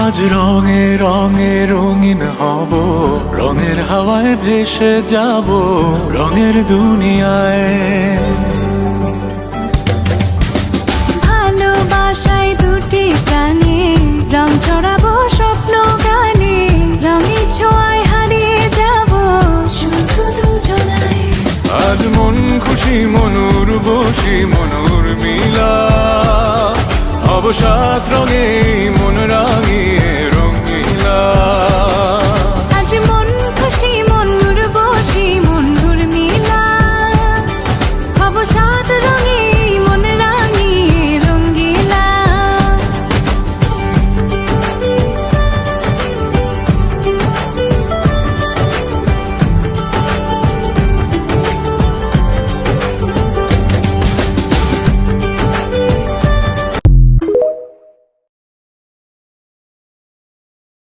আজ রঙে রঙে রঙিন হব, রঙের হাওয়ায় ভেসে যাব রঙের দুনিয়ায়। ভালোবাসায় দুটি প্রাণে রং ছড়াবো স্বপ্ন গানে, রঙের ছোঁয়ায় হারিয়ে যাব শুধু দুজনায়। আজ মন খুশি মনুর বসি মনুর মিলা, হব সাত রঙে মন